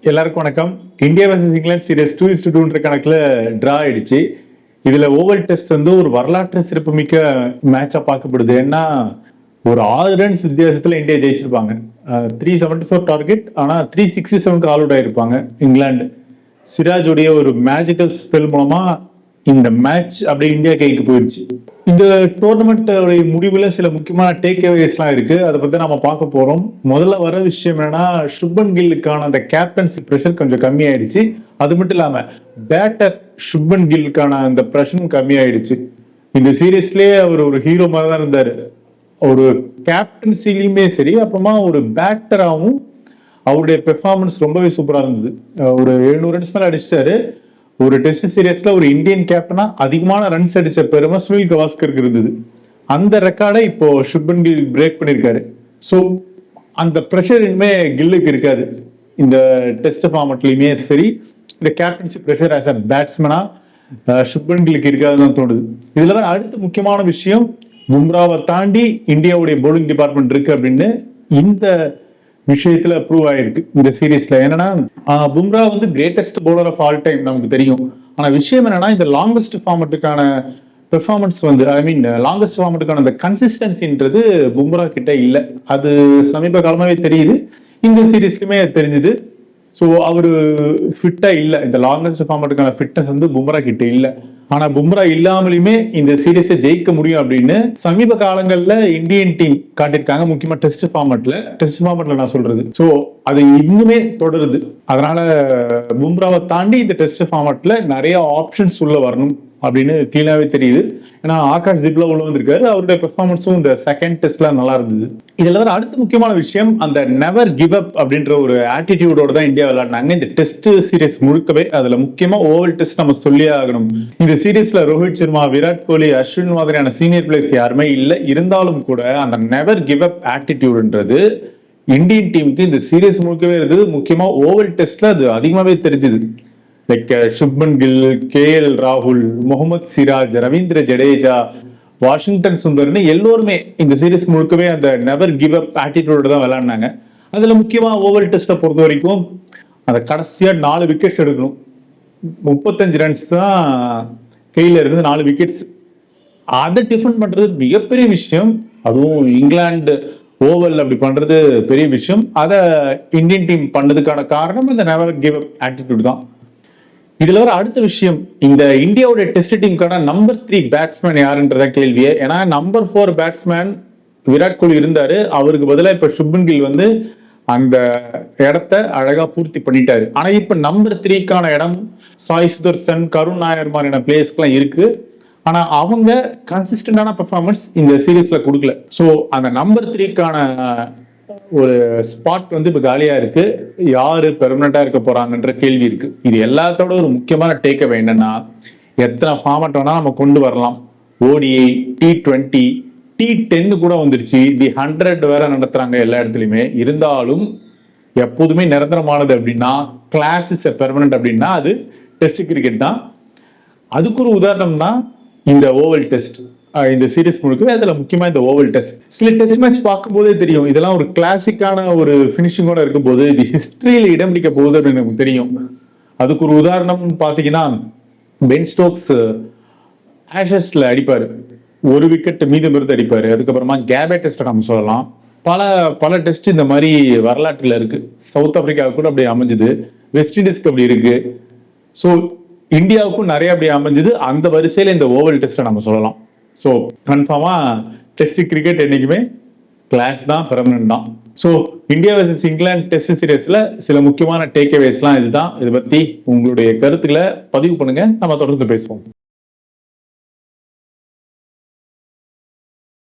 எல்லாருக்கும் வணக்கம். India vs England series 2-2 கணக்குல டிரா ஆயிடுச்சு. இதுல ஓவல் டெஸ்ட் வந்து ஒரு வரலாற்று சிறப்புமிக்க மேட்சா பார்க்கப்படுது. ஏன்னா ஒரு 6 ரன்ஸ் வித்தியாசத்துல இந்தியா ஜெயிச்சிருப்பாங்க. 374 டார்கெட், ஆனா 367 ஆல் அவுட் ஆயிருப்பாங்க இங்கிலாந்து. சிராஜுடைய ஒரு மேஜிக்கல் ஸ்பெல் மூலமா இந்த மேட்ச் அப்படியே இந்தியா கைக்கு போயிடுச்சு. இந்த டோர்னமெண்ட் முடிவுல சில முக்கியமான டேக் அவேஸ்லாம் இருக்கு. அதை பத்தி நம்ம பார்க்க போறோம். முதல்ல வர விஷயம் என்னன்னா, சுப்மன் கில்லுக்கான அந்த கேப்டன்சி ப்ரெஷர் கொஞ்சம் கம்மி ஆயிடுச்சு. அது மட்டும் இல்லாம பேட்டர் சுப்மன் கில்லுக்கான அந்த ப்ரெஷரும் கம்மி ஆயிடுச்சு. இந்த சீரீஸ்லயே அவர் ஒரு ஹீரோ மாதிரி தான் இருந்தாரு. ஒரு கேப்டன்சிலையுமே சரி, அப்புறமா ஒரு பேட்டராகவும் அவருடைய பெர்ஃபார்மன்ஸ் ரொம்பவே சூப்பரா இருந்தது. ஒரு 700 ரன்ஸ் மேல அடிச்சிட்டாரு. ஒரு டெஸ்ட் சீரீஸ்ல ஒரு இந்தியன் கேப்டனா அதிகமான ரன்ஸ் அடிச்ச பெருமை சுனில் கவாஸ்கருக்கு இருந்தது. அந்த ரெக்கார்டை இப்போ சுப்மன் கில் பிரேக் பண்ணிருக்காரு. ஸோ அந்த ப்ரெஷர் இனிமே கில்லுக்கு இருக்காது. இந்த டெஸ்ட் ஃபார்மட்லயுமே சரி, இந்த கேப்டன்சி ப்ரெஷர் ஆஸ் அ பேட்ஸ்மேனா சுப்மன் கில்லுக்கு இருக்காதுன்னு தோணுது. இதுல வேற அடுத்த முக்கியமான விஷயம், பும்ராவை தாண்டி இந்தியாவுடைய பவுலிங் டிபார்ட்மெண்ட் இருக்கு அப்படின்னு இந்த விஷயத்துல ப்ரூவ் ஆயிருக்கு இந்த சீரீஸ்ல. என்னன்னா, பும்ரா வந்து greatest bowler of all time நமக்கு தெரியும். ஆனா விஷயம் என்னன்னா, இந்த லாங்கஸ்ட் ஃபார்மட்டுக்கான பெர்ஃபார்மன்ஸ் வந்து லாங்கஸ்ட் ஃபார்மட்டுக்கான அந்த கன்சிஸ்டன்சின்றது பும்ரா கிட்ட இல்லை. அது சமீப காலமாவே தெரியுது, இந்த சீரீஸ்லுமே தெரிஞ்சுது. ஸோ அவரு ஃபிட்டா இல்லை. இந்த லாங்கஸ்ட் ஃபார்மட்டுக்கான ஃபிட்னஸ் வந்து பும்ரா கிட்ட இல்லை. ஆனா பும்ரா இல்லாமலுமே இந்த சீரீஸை ஜெயிக்க முடியும் அப்படின்னு சமீப காலங்கள்ல இந்தியன் டீம் காட்டியிருக்காங்க. முக்கியமா டெஸ்ட் ஃபார்மட்ல நான் சொல்றது. ஸோ அது இன்னுமே தொடருது. அதனால பும்ராவை தாண்டி இந்த டெஸ்ட் ஃபார்மட்ல நிறைய ஆப்ஷன்ஸ் உள்ள வரணும் அப்படின்னு கிளீனாவே தெரியுது. ஏன்னா ஆகாஷ் திப்லா உள்ள வந்திருக்காரு. அவருடைய பெர்ஃபார்மன்ஸும் இந்த செகண்ட் டெஸ்ட்ல நல்லா இருந்தது. இதுல வர அடுத்த முக்கியமான விஷயம், அந்த நெவர் கிவ் அப் அப்படின்ற ஒரு ஆட்டிடியூடோட தான் இந்தியா விளையாடினாங்க இந்த டெஸ்ட் சீரீஸ் முழுக்கவே. அதுல முக்கியமா ஓவல் டெஸ்ட் நம்ம சொல்லியே ஆகணும். இந்த சீரீஸ்ல ரோஹித் சர்மா, விராட் கோலி, அஸ்வின் மாதிரியான சீனியர் பிளேயர்ஸ் யாருமே இல்லை. இருந்தாலும் கூட அந்த நெவர் கிவ் அப் ஆட்டிடியூடுன்றது இந்தியன் டீமுக்கு இந்த சீரீஸ் முழுக்கவே இருந்தது. முக்கியமா ஓவல் டெஸ்ட்ல அது அதிகமாவே தெரிஞ்சது. லைக் சுப்மன் கில், KL ராகுல், முகமது சிராஜ், ரவீந்திர ஜடேஜா, வாஷிங்டன் சுந்தர்னு எல்லோருமே இந்த சீரீஸ் முழுக்கவே அந்த நெவர் கிவ் அப் ஆட்டிடியூட் தான் விளையாடினாங்க. அதுல முக்கியமா ஓவல் டெஸ்ட்டை பொறுத்த வரைக்கும் அந்த கடைசியா 4 விக்கெட்ஸ் எடுக்கணும். 35 ரன்ஸ் தான் கையில இருந்து 4 விக்கெட்ஸ். அதை டிஃபெண்ட் பண்றது மிகப்பெரிய விஷயம். அதுவும் இங்கிலாந்து ஓவல் அப்படி பண்றது பெரிய விஷயம். அதை இந்தியன் டீம் பண்ணதுக்கான காரணம் இந்த நெவர் கிவ் அப் ஆட்டிடியூட் தான். இதுல வர அடுத்த விஷயம், இந்த இந்தியாவோட டெஸ்ட் டீமுக்கான நம்பர் 3 பேட்ஸ்மேன் யாருன்றத கேள்வியே. ஏன்னா நம்பர் 4 பேட்ஸ்மேன் விராட் கோலி இருந்தாரு. அவருக்கு பதிலாக இப்ப சுப்மன் கில் வந்து அந்த இடத்த அழகா பூர்த்தி பண்ணிட்டாரு. ஆனா இப்ப நம்பர் 3க்கான இடம் சாய் சுதர்சன், கருண் நாயர் மாதிரியான பிளேயர்ஸ்க்குலாம் இருக்கு. ஆனா அவங்க கன்சிஸ்டன்டான பெர்ஃபார்மன்ஸ் இந்த சீரீஸ்ல கொடுக்கல. ஸோ அந்த நம்பர் 3க்கான ஒரு ஸ்பாட் வந்து இப்ப காலியா இருக்கு. யாரு பெர்மனண்டா இருக்க போறாங்கன்ற கேள்வி இருக்கு. இது எல்லாத்தோட ஒரு முக்கியமான டேக்அவே என்னன்னா, எத்தனை ஃபார்மட் வேணா நம்ம கொண்டு வரலாம். ODI, T20, T10 கூட வந்துருச்சு. தி 100 வேற நடத்துறாங்க எல்லா இடத்துலயுமே. இருந்தாலும் எப்போதுமே நிரந்தரமானது அப்படின்னா, கிளாஸ் இஸ் பெர்மனன்ட் அப்படின்னா அது டெஸ்ட் கிரிக்கெட் தான். அதுக்கு ஒரு உதாரணம் தான் இந்த ஓவல் டெஸ்ட். இந்த சீரீஸ் முழுக்கவே அதுல முக்கியமா இந்த ஓவல் டெஸ்ட். சில டெஸ்ட் மேட்ச் பார்க்கும்போதே தெரியும், இதெல்லாம் ஒரு கிளாசிக்கான ஒரு பினிஷிங்கோட இருக்கும்போது இது ஹிஸ்டரியில இடம் பிடிக்க போகுது அப்படின்னு நமக்கு தெரியும். அதுக்கு ஒரு உதாரணம் பாத்தீங்கன்னா, பென் ஸ்டோக்ஸ் ஆஷஸ்ல அடிப்பாரு, 1 விக்கெட் மீதம் இருந்து அடிப்பாரு. அதுக்கப்புறமா கேபே டெஸ்ட் நம்ம சொல்லலாம். பல டெஸ்ட் இந்த மாதிரி வரலாற்றுல இருக்கு. சவுத் ஆப்பிரிக்காவுக்கு கூட அப்படி அமைஞ்சது, வெஸ்ட் இண்டீஸ்க்கு அப்படி இருக்கு. ஸோ இந்தியாவுக்கும் நிறைய அப்படி அமைஞ்சது. அந்த வரிசையில இந்த ஓவல் டெஸ்ட்டை நம்ம சொல்லலாம். ஸோ கன்ஃபார்மா டெஸ்ட் கிரிக்கெட் என்னைக்குமே கிளாஸ் தான், பெர்மனன்ட் தான். So India vs England test சீரீஸ்ல சில முக்கியமான டேக் அவேஸ்லாம் இதுதான். இதை பத்தி உங்களுடைய கருத்துக்களை பதிவு பண்ணுங்க, நம்ம தொடர்ந்து பேசுவோம்.